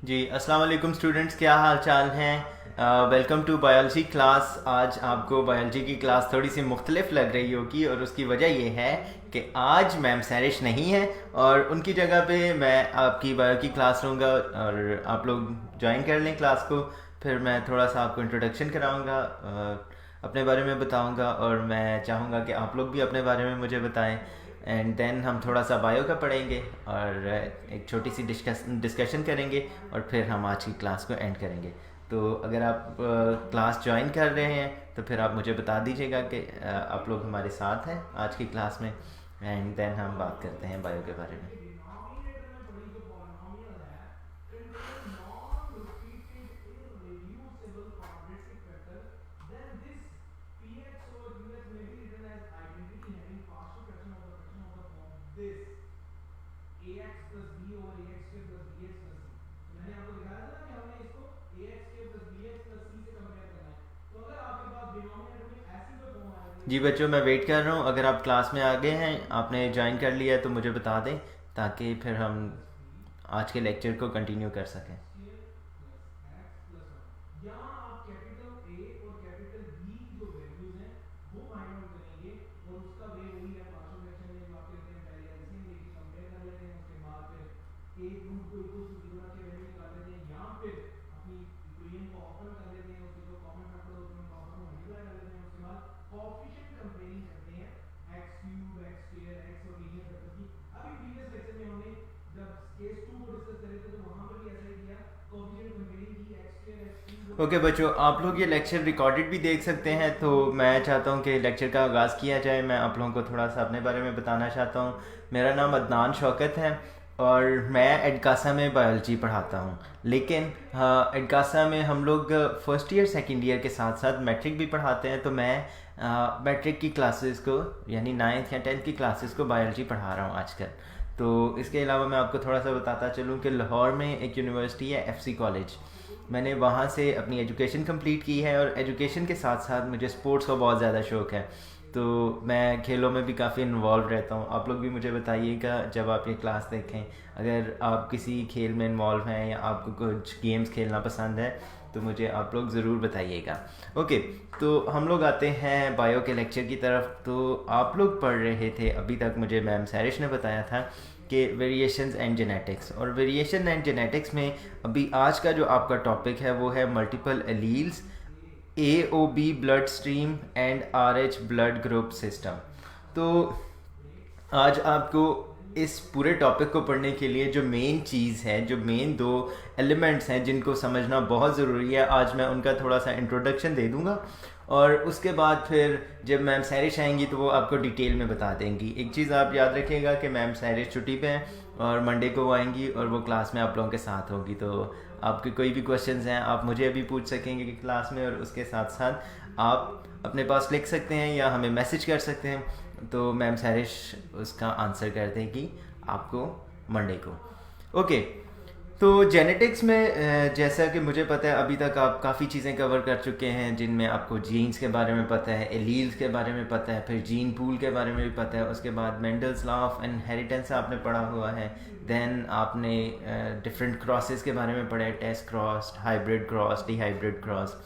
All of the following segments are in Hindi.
जी अस्सलाम वालेकुम स्टूडेंट्स, क्या हाल चाल हैं। Welcome to biology class. आज आपको बायोलॉजी की क्लास थोड़ी सी मुख्तलिफ लग रही होगी और उसकी वजह ये है कि आज मैम सैरिश नहीं है और उनकी जगह पे मैं आपकी बायो की क्लास लूँगा और आप लोग ज्वाइन कर लें क्लास को। फिर मैं थोड़ा सा आपको इंट्रोडक्शन कराऊँगा, अपने बारे में बताऊँगा और मैं चाहूँगा कि आप लोग भी अपने बारे में मुझे बताएं। एंड देन हम थोड़ा सा बायो का पढ़ेंगे और एक छोटी सी डिस्कशन करेंगे और फिर हम आज की क्लास को एंड करेंगे। तो अगर आप क्लास ज्वाइन कर रहे हैं तो फिर आप मुझे बता दीजिएगा कि आप लोग हमारे साथ हैं आज की क्लास में। एंड देन हम बात करते हैं बायो के बारे में। जी बच्चों, मैं वेट कर रहा हूँ। अगर आप क्लास में आ गए हैं, आपने ज्वाइन कर लिया है तो मुझे बता दें ताकि फिर हम आज के लेक्चर को कंटिन्यू कर सकें। ओके बच्चों, आप लोग ये लेक्चर रिकॉर्डेड भी देख सकते हैं, तो मैं चाहता हूँ कि लेक्चर का आगाज़ किया जाए। मैं आप लोगों को थोड़ा सा अपने बारे में बताना चाहता हूँ। मेरा नाम अदनान शौकत है और मैं एडकासा में बायोलॉजी पढ़ाता हूँ। लेकिन हाँ, एडकासा में हम लोग फर्स्ट ईयर सेकेंड ईयर के साथ साथ मैट्रिक भी पढ़ाते हैं। तो मैं मैट्रिक की क्लासेस को यानी 9th या 10th की क्लासेस को बायोलॉजी पढ़ा रहा हूँ आजकल। तो इसके अलावा मैं आपको थोड़ा सा बताता चलूँ कि लाहौर में एक यूनिवर्सिटी है FC कॉलेज। मैंने वहाँ से अपनी एजुकेशन कंप्लीट की है और एजुकेशन के साथ साथ मुझे स्पोर्ट्स का बहुत ज़्यादा शौक़ है। तो मैं खेलों में भी काफ़ी इन्वॉल्व रहता हूँ। आप लोग भी मुझे बताइएगा जब आप ये क्लास देखें, अगर आप किसी खेल में इन्वॉल्व हैं या आपको कुछ गेम्स खेलना पसंद है तो मुझे आप लोग ज़रूर बताइएगा। ओके, तो हम लोग आते हैं बायो के लेक्चर की तरफ। तो आप लोग पढ़ रहे थे अभी तक, मुझे मैम सैरिश ने बताया था कि वेरिएशंस एंड जेनेटिक्स, और वेरिएशन एंड जेनेटिक्स में अभी आज का जो आपका टॉपिक है वो है multiple alleles, AOB blood stream and RH blood group system. तो आज आपको इस पूरे टॉपिक को पढ़ने के लिए जो मेन चीज़ है, जो मेन दो एलिमेंट्स हैं जिनको समझना बहुत ज़रूरी है, आज मैं उनका थोड़ा सा इंट्रोडक्शन दे दूंगा और उसके बाद फिर जब मैम सैरिश आएंगी तो वो आपको डिटेल में बता देंगी। एक चीज़ आप याद रखिएगा कि मैम सैरिश छुट्टी पे हैं और मंडे को वो आएंगी और वो क्लास में आप लोगों के साथ होगी। तो आपके कोई भी क्वेश्चंस हैं आप मुझे अभी पूछ सकेंगे कि क्लास में, और उसके साथ साथ आप अपने पास लिख सकते हैं या हमें मैसेज कर सकते हैं, तो मैम सैरिश उसका आंसर कर देगी आपको मंडे को। ओके, तो जेनेटिक्स में जैसा कि मुझे पता है अभी तक आप काफ़ी चीज़ें कवर कर चुके हैं, जिनमें आपको जीन्स के बारे में पता है, एलील्स के बारे में पता है, फिर जीन पूल के बारे में भी पता है, उसके बाद मेंडल्स लॉ ऑफ इनहेरिटेंस आपने पढ़ा हुआ है। देन आपने डिफरेंट क्रॉसेस के बारे में पढ़ा है, test cross, hybrid cross, dihybrid cross,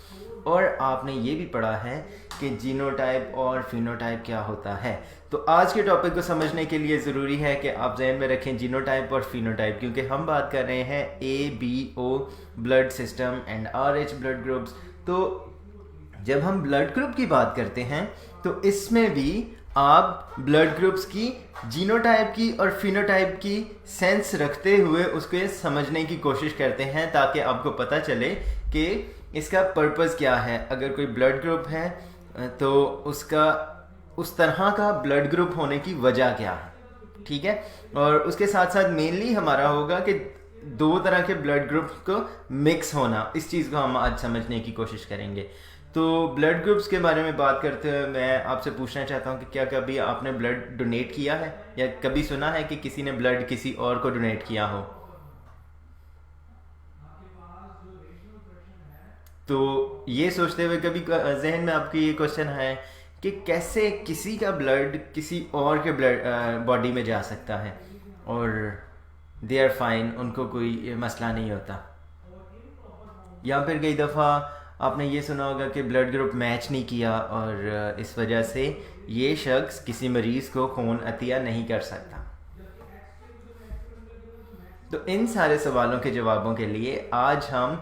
और आपने ये भी पढ़ा है कि जीनोटाइप और फिनोटाइप क्या होता है। तो आज के टॉपिक को समझने के लिए ज़रूरी है कि आप जहन में रखें जीनोटाइप और फिनोटाइप, क्योंकि हम बात कर रहे हैं ABO blood system and RH blood groups. तो जब हम ब्लड ग्रुप की बात करते हैं तो इसमें भी आप ब्लड ग्रुप्स की जीनोटाइप की और फिनोटाइप की सेंस रखते हुए उसको समझने की कोशिश करते हैं, ताकि आपको पता चले कि इसका पर्पस क्या है। अगर कोई ब्लड ग्रुप है तो उसका उस तरह का ब्लड ग्रुप होने की वजह क्या है, ठीक है। और उसके साथ साथ मेनली हमारा होगा कि दो तरह के ब्लड ग्रुप्स को मिक्स होना, इस चीज़ को हम आज समझने की कोशिश करेंगे। तो ब्लड ग्रुप्स के बारे में बात करते हुए मैं आपसे पूछना चाहता हूँ कि क्या कभी आपने ब्लड डोनेट किया है या कभी सुना है कि किसी ने ब्लड किसी और को डोनेट किया हो? तो ये सोचते हुए कभी जहन में आपकी ये क्वेश्चन है कि कैसे किसी का ब्लड किसी और के ब्लड बॉडी में जा सकता है और दे आर फाइन, उनको कोई मसला नहीं होता। या फिर कई दफ़ा आपने ये सुना होगा कि ब्लड ग्रुप मैच नहीं किया और इस वजह से ये शख्स किसी मरीज़ को खून अतिया नहीं कर सकता। तो इन सारे सवालों के जवाबों के लिए आज हम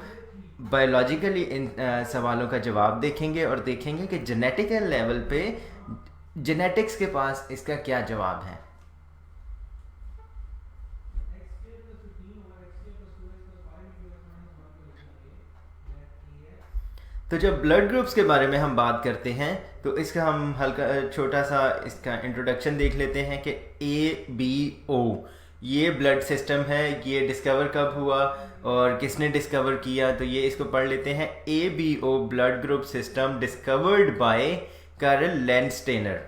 बायोलॉजिकली इन सवालों का जवाब देखेंगे और देखेंगे कि जेनेटिकल लेवल पे जेनेटिक्स के पास इसका क्या जवाब है। तो जब ब्लड ग्रुप्स के बारे में हम बात करते हैं तो इसका हम हल्का छोटा सा इसका इंट्रोडक्शन देख लेते हैं कि ABO ये ब्लड सिस्टम है, ये डिस्कवर कब हुआ और किसने डिस्कवर किया, तो ये इसको पढ़ लेते हैं। ABO blood group system discovered by Karl Landsteiner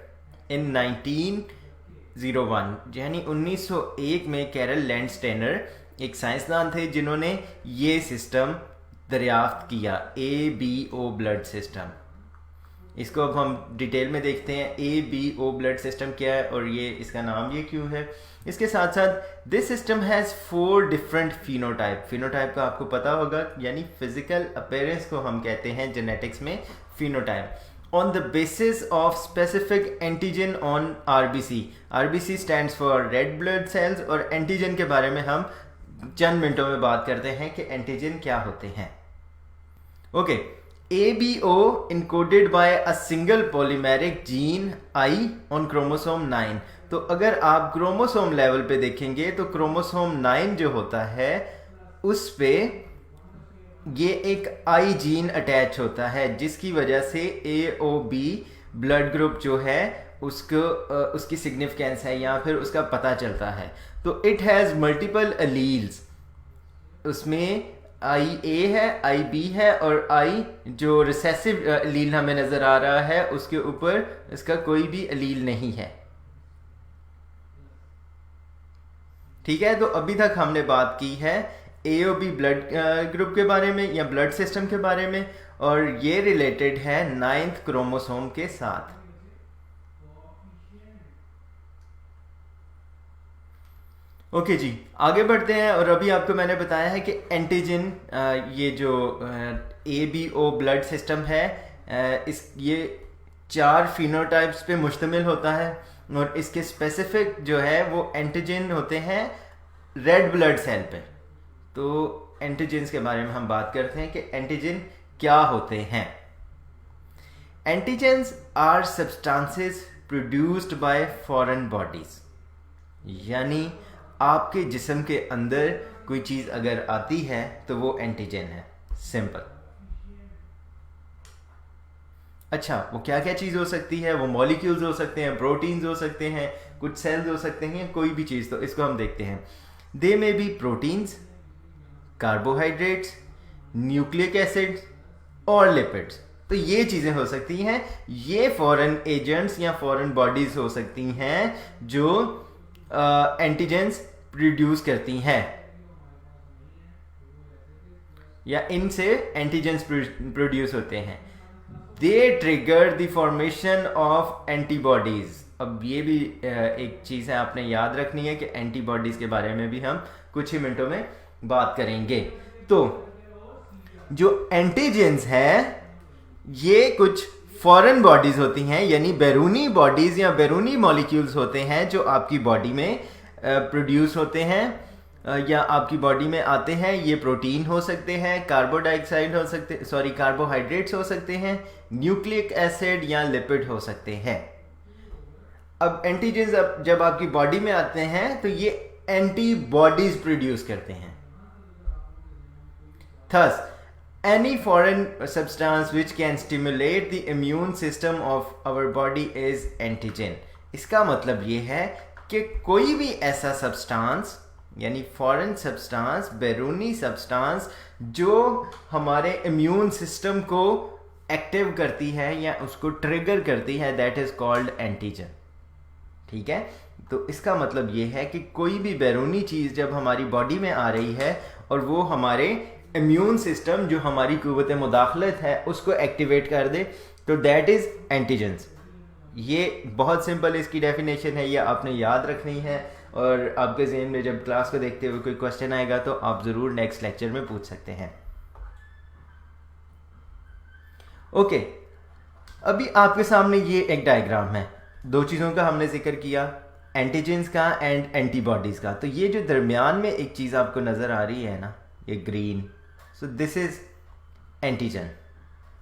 in 1901, यानी 1901 में कैरल लैंडस्टेनर एक साइंसदान थे जिन्होंने ये सिस्टम दरियाफ्त किया, ABO ब्लड सिस्टम। इसको अब हम डिटेल में देखते हैं ABO ब्लड सिस्टम क्या है और ये इसका नाम ये क्यों है। इसके साथ साथ this system has 4 different phenotype. Phenotype का आपको पता होगा, यानी फिजिकल अपीयरेंस को हम कहते हैं जेनेटिक्स में phenotype. On the basis of specific antigen on RBC। RBC stands for red blood cells और एंटीजन के बारे में हम चंद मिनटों में बात करते हैं कि एंटीजन क्या होते हैं। Okay, ABO encoded by a single polymeric gene I on chromosome 9। तो अगर आप क्रोमोसोम लेवल पे देखेंगे तो क्रोमोसोम 9 जो होता है उस पे ये एक I जीन अटैच होता है, जिसकी वजह से AOB ब्लड ग्रुप जो है उसको उसकी सिग्निफिकेंस है या फिर उसका पता चलता है। तो इट हैज़ मल्टीपल अलील्स, उसमें IA है, IB है और I जो रिसेसिव अलील हमें नज़र आ रहा है उसके ऊपर इसका कोई भी अलील नहीं है। ठीक है, तो अभी तक हमने बात की है AOB ब्लड ग्रुप के बारे में या ब्लड सिस्टम के बारे में, और ये रिलेटेड है 9th क्रोमोसोम के साथ। ओके जी, आगे बढ़ते हैं। और अभी आपको मैंने बताया है कि एंटीजन ये जो ABO ब्लड सिस्टम है ये 4 फिनोटाइप्स पे मुश्तमिल होता है और इसके स्पेसिफिक जो है वो एंटीजन होते हैं रेड ब्लड सेल पे। तो एंटीजन्स के बारे में हम बात करते हैं कि एंटीजन क्या होते हैं। Antigens are substances produced by foreign bodies, यानी आपके जिस्म के अंदर कोई चीज़ अगर आती है तो वो एंटीजन है, सिंपल। अच्छा, वो क्या क्या चीज़ हो सकती है? वो मॉलिक्यूल्स हो सकते हैं, प्रोटीन्स हो सकते हैं, कुछ सेल्स हो सकते हैं, कोई भी चीज़। तो इसको हम देखते हैं। They may be proteins, carbohydrates, nucleic acids और लिपिड्स। तो ये चीज़ें हो सकती हैं, ये फॉरेन एजेंट्स या फॉरेन बॉडीज हो सकती हैं जो एंटीजेंस प्रोड्यूस करती हैं या इनसे एंटीजेंस प्रोड्यूस होते हैं। They trigger the formation of antibodies. अब ये भी एक चीज़ है आपने याद रखनी है कि एंटीबॉडीज के बारे में भी हम कुछ ही मिनटों में बात करेंगे। तो जो एंटीजेंस है ये कुछ फॉरेन बॉडीज होती हैं, यानी बैरूनी बॉडीज या बैरूनी मॉलिक्यूल्स होते हैं जो आपकी बॉडी में प्रोड्यूस होते हैं या आपकी बॉडी में आते हैं। ये प्रोटीन हो सकते हैं, कार्बोडाइऑक्साइड हो सकते, कार्बोहाइड्रेट्स हो सकते हैं, न्यूक्लिक एसिड या लिपिड हो सकते हैं। अब एंटीजेंस जब आपकी बॉडी में आते हैं तो ये एंटीबॉडीज प्रोड्यूस करते हैं। Thus, any foreign substance which can stimulate the immune system of our body is antigen। इसका मतलब ये है कि कोई भी ऐसा सब्सटेंस यानी फॉरेन सब्सटेंस, बैरूनी सब्सटेंस जो हमारे इम्यून सिस्टम को एक्टिव करती है या उसको ट्रिगर करती है, दैट इज कॉल्ड एंटीजन। ठीक है, तो इसका मतलब ये है कि कोई भी बैरूनी चीज़ जब हमारी बॉडी में आ रही है और वो हमारे इम्यून सिस्टम जो हमारी कुव्वत मुदाखलत है उसको एक्टिवेट कर दे, तो दैट इज़ एंटीजेंस। ये बहुत सिंपल इसकी डेफिनेशन है, ये आपने याद रखनी है और आपके ज़हन में जब क्लास को देखते हुए कोई क्वेश्चन आएगा तो आप ज़रूर नेक्स्ट लेक्चर में पूछ सकते हैं। ओके, अभी आपके सामने ये एक डायग्राम है, दो चीज़ों का हमने जिक्र किया, एंटीजेंस का एंड एंटीबॉडीज़ का। तो ये जो दरमियान में एक चीज़ आपको नज़र आ रही है ना, ये green, so this is antigen,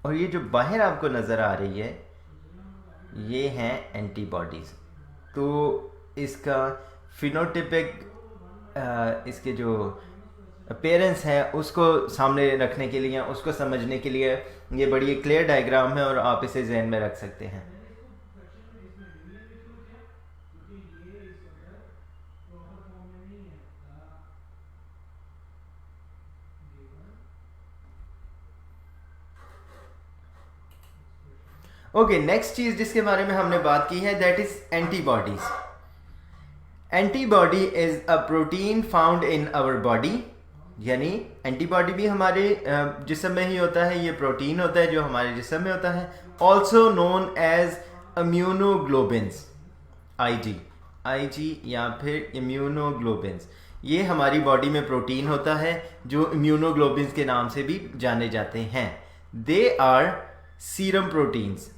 और ये जो बाहर आपको नज़र आ रही है ये हैं एंटीबॉडीज़। तो इसका फिनोटिपिक इसके जो अपेयरेंस है उसको सामने रखने के लिए, उसको समझने के लिए ये बड़ी क्लियर डायग्राम है और आप इसे जहन में रख सकते हैं। ओके, नेक्स्ट चीज़ जिसके बारे में हमने बात की है that is antibodies. Antibody is a protein found in our body, यानी एंटीबॉडी भी हमारे जिस्म में ही होता है, ये प्रोटीन होता है जो हमारे जिस्म में होता है। Also known as immunoglobins, IG या फिर इम्यूनोग्लोबिन्स, ये हमारी बॉडी में प्रोटीन होता है जो इम्यूनोग्लोबिन्स के नाम से भी जाने जाते हैं। They are serum proteins,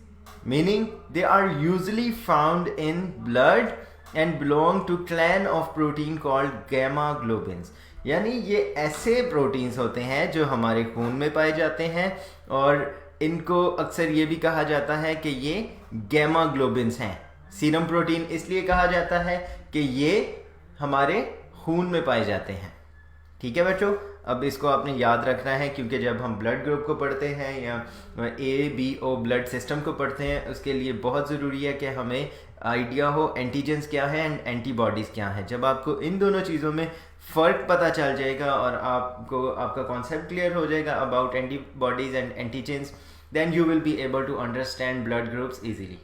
meaning they are usually found in blood and belong to clan of protein called gamma globins। यानी ये ऐसे प्रोटीन्स होते हैं जो हमारे खून में पाए जाते हैं और इनको अक्सर ये भी कहा जाता है कि ये गैमा ग्लोबिन्स हैं। सीरम प्रोटीन इसलिए कहा जाता है कि ये हमारे खून में पाए जाते हैं। ठीक है बच्चों, अब इसको आपने याद रखना है क्योंकि जब हम ब्लड ग्रुप को पढ़ते हैं या ABO ब्लड सिस्टम को पढ़ते हैं, उसके लिए बहुत ज़रूरी है कि हमें आइडिया हो एंटीजेंस क्या है एंड एंटीबॉडीज़ क्या है। जब आपको इन दोनों चीज़ों में फ़र्क पता चल जाएगा और आपको आपका कॉन्सेप्ट क्लियर हो जाएगा about antibodies and antigens, then you will be able to understand blood groups easily.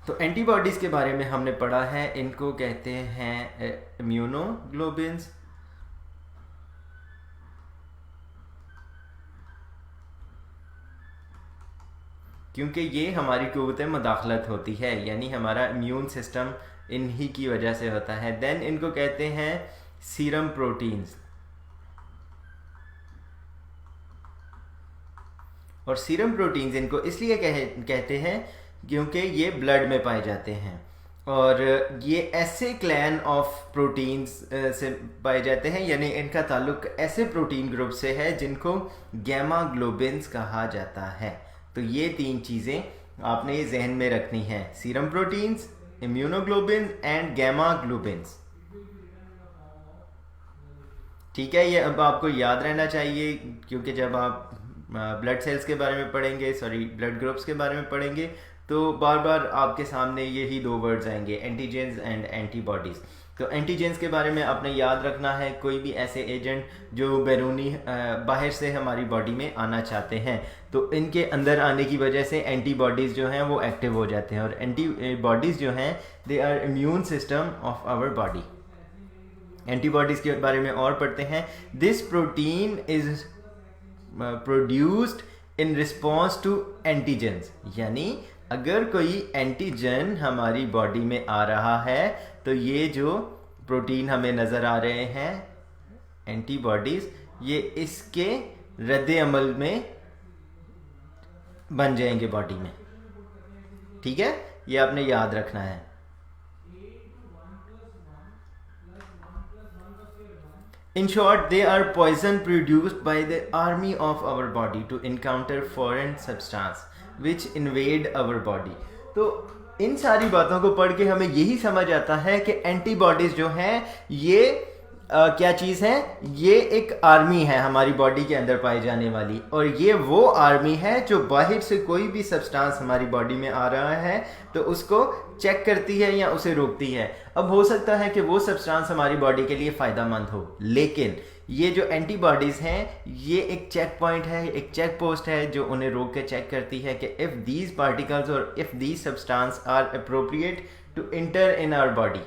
तो एंटीबॉडीज़ के बारे में हमने पढ़ा है, इनको कहते हैं इम्यूनोग्लोबिन्स। क्योंकि ये हमारी क़ुव्वत मुदाखलत होती है, यानी हमारा इम्यून सिस्टम इन्हीं की वजह से होता है। देन इनको कहते हैं सीरम प्रोटीन्स, और सीरम प्रोटीन्स इनको इसलिए कहते हैं क्योंकि ये ब्लड में पाए जाते हैं और ये ऐसे क्लैन ऑफ प्रोटीन्स से पाए जाते हैं, यानी इनका ताल्लुक ऐसे प्रोटीन ग्रुप से है जिनको गैमा ग्लोबिन्स कहा जाता है। तो ये तीन चीज़ें आपने ये जहन में रखनी है, serum proteins, immunoglobin and gamma globins. ठीक है, ये अब आपको याद रहना चाहिए क्योंकि जब आप ब्लड सेल्स के बारे में पढ़ेंगे, ब्लड ग्रुप्स के बारे में पढ़ेंगे, तो बार बार आपके सामने यही दो वर्ड्स आएंगे, एंटीजेंस एंड एंटीबॉडीज़। तो एंटीजेंस के बारे में आपने याद रखना है कोई भी ऐसे एजेंट जो बैरूनी बाहर से हमारी बॉडी में आना चाहते हैं, तो इनके अंदर आने की वजह से एंटीबॉडीज़ जो हैं वो एक्टिव हो जाते हैं, और एंटीबॉडीज़ जो हैं they are immune system of our body. Antibodies के बारे में और पढ़ते हैं। This protein is produced in response to antigens, यानी अगर कोई एंटीजन हमारी बॉडी में आ रहा है तो ये जो प्रोटीन हमें नज़र आ रहे हैं एंटीबॉडीज़, ये इसके रद्द अमल में बन जाएंगे बॉडी में। ठीक है, ये आपने याद रखना है। In short, they are poison produced by the army of our body to encounter foreign substance which invade our body। तो इन सारी बातों को पढ़ के हमें यही समझ आता है कि एंटीबॉडीज़ जो हैं ये क्या चीज़ है, ये एक आर्मी है हमारी बॉडी के अंदर पाई जाने वाली, और ये वो आर्मी है जो बाहर से कोई भी सब्सटेंस हमारी बॉडी में आ रहा है तो उसको चेक करती है या उसे रोकती है। अब हो सकता है कि वो सब्सटेंस हमारी बॉडी के लिए फ़ायदेमंद हो, लेकिन ये जो एंटीबॉडीज़ हैं ये एक चेक पॉइंट है, एक चेक पोस्ट है जो उन्हें रोक के चेक करती है कि इफ़ दीज पार्टिकल्स और if these substance are appropriate to enter in our body.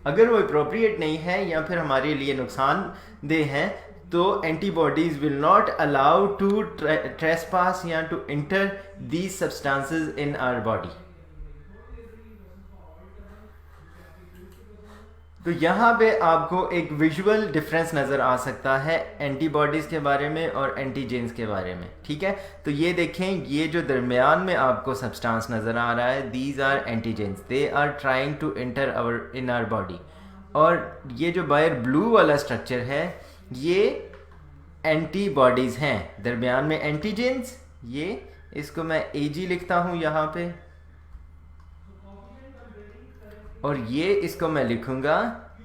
अगर वो अप्रोप्रिएट नहीं है या फिर हमारे लिए नुकसानदेह हैं तो antibodies will not allow to trespass या to enter these substances in our body. तो यहाँ पे आपको एक विजुअल डिफरेंस नज़र आ सकता है एंटीबॉडीज़ के बारे में और एंटीजेन्स के बारे में, ठीक है। तो ये देखें, ये जो दरमियान में आपको सब्सटेंस नज़र आ रहा है, these are antigens, they are trying to enter in our body. और ये जो बाहर ब्लू वाला स्ट्रक्चर है, ये एंटीबॉडीज़ हैं, दरमियान में एंटीजेन्स। ये इसको मैं AG लिखता हूँ यहाँ पे, और ये इसको मैं लिखूंगा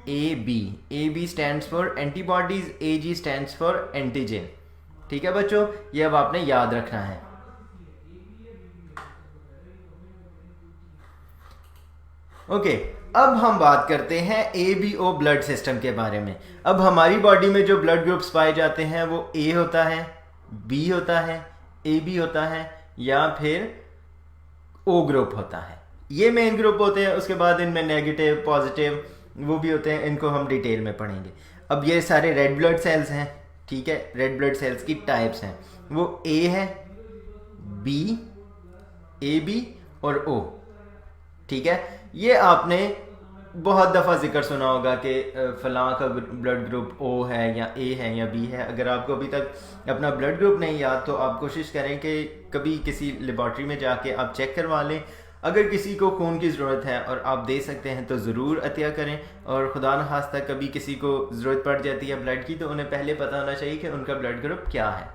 AB। AB stands for antibodies, AG stands for antigen. ठीक है बच्चों, ये अब आपने याद रखना है। ओके, अब हम बात करते हैं ABO ब्लड सिस्टम के बारे में। अब हमारी बॉडी में जो ब्लड ग्रुप्स पाए जाते हैं वो A होता है, B होता है, AB होता है, या फिर O ग्रुप होता है। ये मेन ग्रुप होते हैं। उसके बाद इनमें नेगेटिव, पॉजिटिव वो भी होते हैं, इनको हम डिटेल में पढ़ेंगे। अब ये सारे रेड ब्लड सेल्स हैं, ठीक है। रेड ब्लड सेल्स की टाइप्स हैं, वो A है, B, AB और O, ठीक है। ये आपने बहुत दफ़ा जिक्र सुना होगा कि फ़लाँ का ब्लड ग्रुप O है या A है या B है। अगर आपको अभी तक अपना ब्लड ग्रुप नहीं याद, तो आप कोशिश करें कि कभी किसी लेबॉर्ट्री में जाके आप चेक करवा लें। अगर किसी को खून की ज़रूरत है और आप दे सकते हैं तो ज़रूर अतिया करें, और खुदा न खास्ता कभी किसी को ज़रूरत पड़ जाती है ब्लड की, तो उन्हें पहले पता होना चाहिए कि उनका ब्लड ग्रुप क्या है,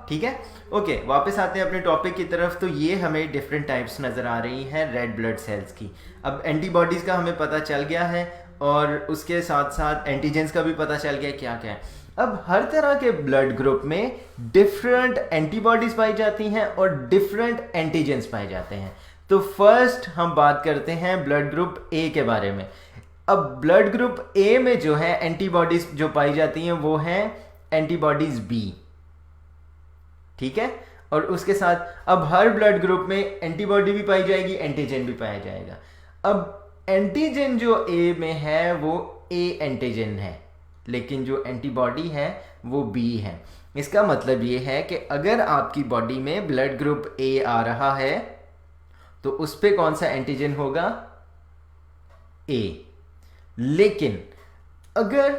ठीक है। ओके, वापस आते हैं अपने टॉपिक की तरफ। तो ये हमें डिफरेंट टाइप्स नज़र आ रही हैं रेड ब्लड सेल्स की। अब एंटीबॉडीज़ का हमें पता चल गया है, और उसके साथ साथ एंटीजेंस का भी पता चल गया क्या क्या है। अब हर तरह के ब्लड ग्रुप में डिफरेंट एंटीबॉडीज़ पाई जाती हैं और डिफरेंट एंटीजेंस पाए जाते हैं। तो फर्स्ट हम बात करते हैं ब्लड ग्रुप A के बारे में। अब ब्लड ग्रुप A में जो है एंटीबॉडीज़ जो पाई जाती हैं वो हैं एंटीबॉडीज़ B, ठीक है। और उसके साथ अब हर ब्लड ग्रुप में एंटीबॉडी भी पाई जाएगी, एंटीजन भी पाया जाएगा। अब एंटीजन जो A में है वो A एंटीजन है, लेकिन जो एंटीबॉडी है वो B है। इसका मतलब ये है कि अगर आपकी बॉडी में ब्लड ग्रुप A आ रहा है तो उस पे कौन सा एंटीजन होगा? A। लेकिन अगर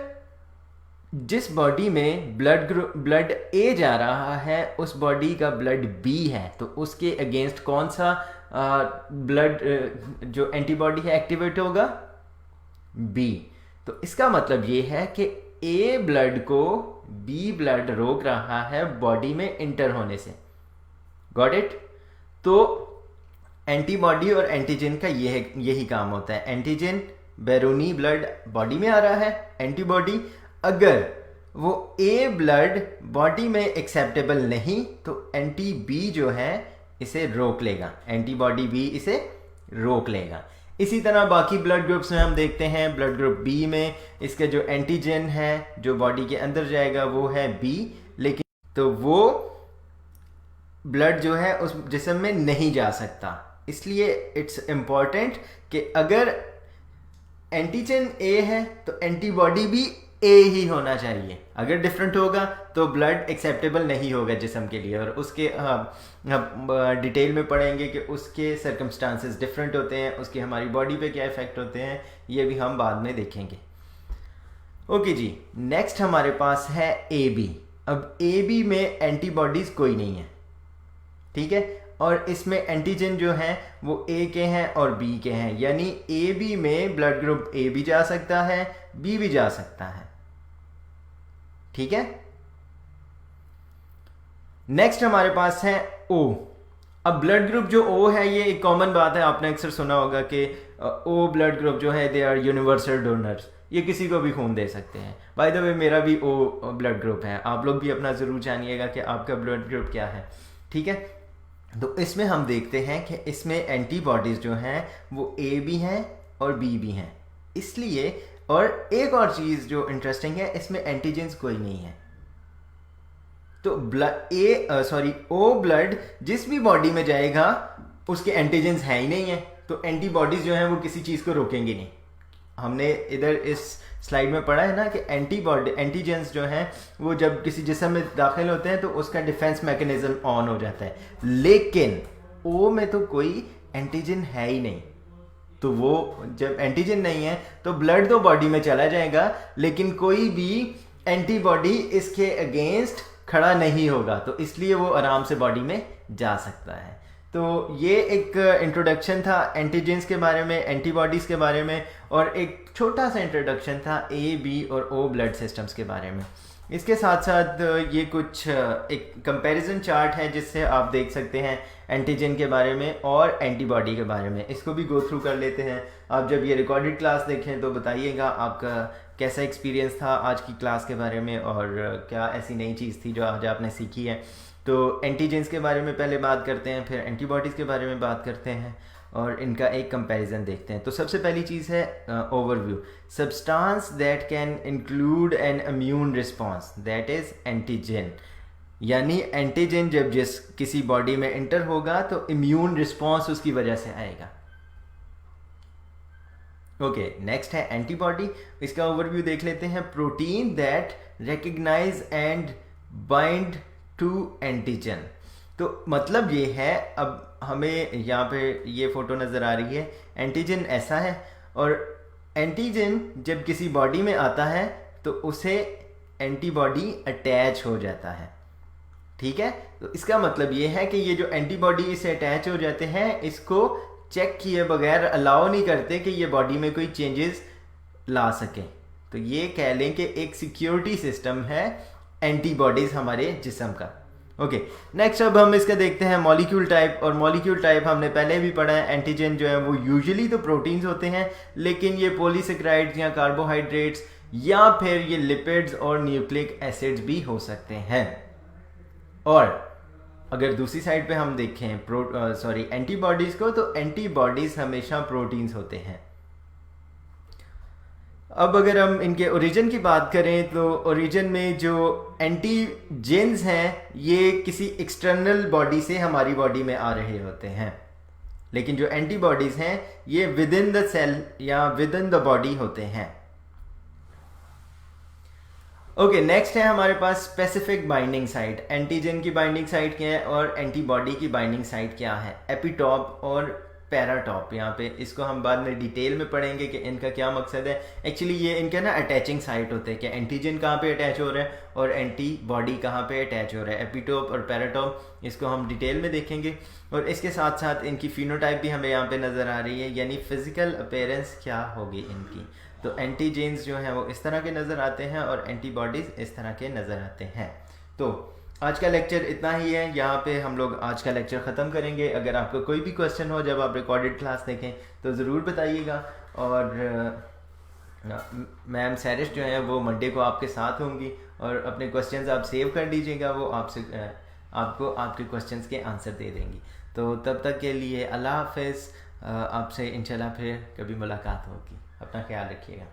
जिस बॉडी में ब्लड A जा रहा है उस बॉडी का ब्लड B है, तो उसके अगेंस्ट कौन सा ब्लड जो एंटीबॉडी है एक्टिवेट होगा? B। तो इसका मतलब ये है कि A ब्लड को B ब्लड रोक रहा है बॉडी में इंटर होने से। Got it? तो एंटीबॉडी और एंटीजन का यही काम होता है। एंटीजन बैरूनी ब्लड बॉडी में आ रहा है, एंटीबॉडी अगर वो A ब्लड बॉडी में एक्सेप्टेबल नहीं तो एंटी B जो है इसे रोक लेगा, एंटीबॉडी B इसे रोक लेगा। इसी तरह बाकी ब्लड ग्रुप्स में हम देखते हैं, ब्लड ग्रुप B में इसके जो एंटीजन है जो बॉडी के अंदर जाएगा वो है B, लेकिन तो वो ब्लड जो है उस जिस्म में नहीं जा सकता। इसलिए इट्स इम्पॉर्टेंट कि अगर एंटीजन A है तो एंटीबॉडी भी A ही होना चाहिए। अगर डिफरेंट होगा तो ब्लड एक्सेप्टेबल नहीं होगा जिस्म के लिए, और उसके डिटेल में पढ़ेंगे कि उसके सर्कमस्टांसेस डिफरेंट होते हैं, उसके हमारी बॉडी पे क्या इफ़ेक्ट होते हैं, ये भी हम बाद में देखेंगे। ओके जी, नेक्स्ट हमारे पास है AB। अब AB में एंटीबॉडीज़ कोई नहीं है, ठीक है, और इसमें एंटीजन जो हैं वो A के हैं और B के हैं, यानी AB में ब्लड ग्रुप A भी जा सकता है, B भी जा सकता है, ठीक है। नेक्स्ट हमारे पास है O। अब ब्लड ग्रुप जो O है, ये एक कॉमन बात है, आपने अक्सर सुना होगा कि O ब्लड ग्रुप जो है दे आर यूनिवर्सल डोनर्स, ये किसी को भी खून दे सकते हैं। बाय द वे मेरा भी O ब्लड ग्रुप है, आप लोग भी अपना ज़रूर जानिएगा कि आपका ब्लड ग्रुप क्या है, ठीक है। तो इसमें हम देखते हैं कि इसमें एंटीबॉडीज़ जो हैं वो A भी हैं और B भी हैं, इसलिए। और एक और चीज़ जो इंटरेस्टिंग है, इसमें एंटीजेंस कोई नहीं है। तो O ब्लड जिस भी बॉडी में जाएगा उसके एंटीजेंस है ही नहीं है, तो एंटीबॉडीज़ जो हैं वो किसी चीज़ को रोकेंगी नहीं। हमने इधर इस स्लाइड में पढ़ा है ना कि एंटीजेंस जो हैं वो जब किसी जिस्म में दाखिल होते हैं तो उसका डिफेंस मैकेनिज्म ऑन हो जाता है, लेकिन O में तो कोई एंटीजन है ही नहीं, तो वो जब एंटीजन नहीं है तो ब्लड तो बॉडी में चला जाएगा, लेकिन कोई भी एंटीबॉडी इसके अगेंस्ट खड़ा नहीं होगा, तो इसलिए वो आराम से बॉडी में जा सकता है। तो ये एक इंट्रोडक्शन था एंटीजेंस के बारे में, एंटीबॉडीज़ के बारे में, और एक छोटा सा इंट्रोडक्शन था ए, बी और ओ ब्लड सिस्टम्स के बारे में। इसके साथ साथ ये कुछ एक कंपैरिजन चार्ट है जिससे आप देख सकते हैं एंटीजन के बारे में और एंटीबॉडी के बारे में। इसको भी गो थ्रू कर लेते हैं। आप जब ये रिकॉर्डेड क्लास देखें तो बताइएगा आपका कैसा एक्सपीरियंस था आज की क्लास के बारे में, और क्या ऐसी नई चीज़ थी जो आज आपने सीखी है। तो एंटीजेंस के बारे में पहले बात करते हैं, फिर एंटीबॉडीज़ के बारे में बात करते हैं और इनका एक कंपैरिजन देखते हैं। तो सबसे पहली चीज़ है overview. Substance that can include N immune response that is antigen, यानी एंटीजन जब किसी बॉडी में इंटर होगा तो इम्यून रिस्पॉन्स उसकी वजह से आएगा। ओके, नेक्स्ट है एंटीबॉडी। इसका ओवरव्यू देख लेते हैं। Protein that recognise and bind to antigen. तो मतलब ये है, अब हमें यहाँ पे ये फोटो नज़र आ रही है, एंटीजन ऐसा है, और एंटीजन जब किसी बॉडी में आता है तो उसे एंटीबॉडी अटैच हो जाता है। ठीक है, तो इसका मतलब ये है कि ये जो एंटीबॉडी इसे अटैच हो जाते हैं, इसको चेक किए बगैर अलाउ नहीं करते कि ये बॉडी में कोई चेंजेस ला सके। तो ये कह लें कि एक सिक्योरिटी सिस्टम है एंटीबॉडीज़ हमारे जिस्म का। ओके, नेक्स्ट अब हम इसका देखते हैं मॉलिक्यूल टाइप। और मॉलिक्यूल टाइप हमने पहले भी पढ़ा है। एंटीजन जो है वो यूजुअली तो प्रोटीन्स होते हैं, लेकिन ये पॉलीसेकेराइड्स या कार्बोहाइड्रेट्स या फिर ये लिपिड्स और न्यूक्लिक एसिड्स भी हो सकते हैं। और अगर दूसरी साइड पे हम देखें एंटीबॉडीज़ को, तो एंटीबॉडीज़ हमेशा प्रोटीन्स होते हैं। अब अगर हम इनके ओरिजिन की बात करें तो ओरिजिन में जो एंटीजेंस हैं ये किसी एक्सटर्नल बॉडी से हमारी बॉडी में आ रहे होते हैं, लेकिन जो एंटीबॉडीज़ हैं ये विद इन द सेल या विद इन द बॉडी होते हैं। ओके, नेक्स्ट है हमारे पास स्पेसिफिक बाइंडिंग साइट। एंटीजन की बाइंडिंग साइट क्या है और एंटीबॉडी की बाइंडिंग साइट क्या है। एपिटॉप और पैराटॉप, यहाँ पे इसको हम बाद में डिटेल में पढ़ेंगे कि इनका क्या मकसद है। एक्चुअली ये इनके ना अटैचिंग साइट होते हैं कि एंटीजन कहाँ पे अटैच हो रहा है और एंटीबॉडी कहाँ पे अटैच हो रहा है। एपिटॉप और पैराटॉप, इसको हम डिटेल में देखेंगे। और इसके साथ साथ इनकी फिनोटाइप भी हमें यहाँ पे नज़र आ रही है, यानी फिजिकल अपीयरेंस क्या होगी इनकी। तो एंटीजेंस जो हैं वो इस तरह के नज़र आते हैं और एंटीबॉडीज़ इस तरह के नज़र आते हैं। तो आज का लेक्चर इतना ही है, यहाँ पे हम लोग आज का लेक्चर ख़त्म करेंगे। अगर आपको कोई भी क्वेश्चन हो जब आप रिकॉर्डेड क्लास देखें तो ज़रूर बताइएगा। और मैम सैरिश जो है वो मंडे को आपके साथ होंगी और अपने क्वेश्चंस आप सेव कर लीजिएगा, वो आपको आपके क्वेश्चंस के आंसर दे देंगी। तो तब तक के लिए अल्लाह हाफ़िज़। आपसे इंशाल्लाह फिर कभी मुलाकात होगी। अपना ख्याल रखिएगा।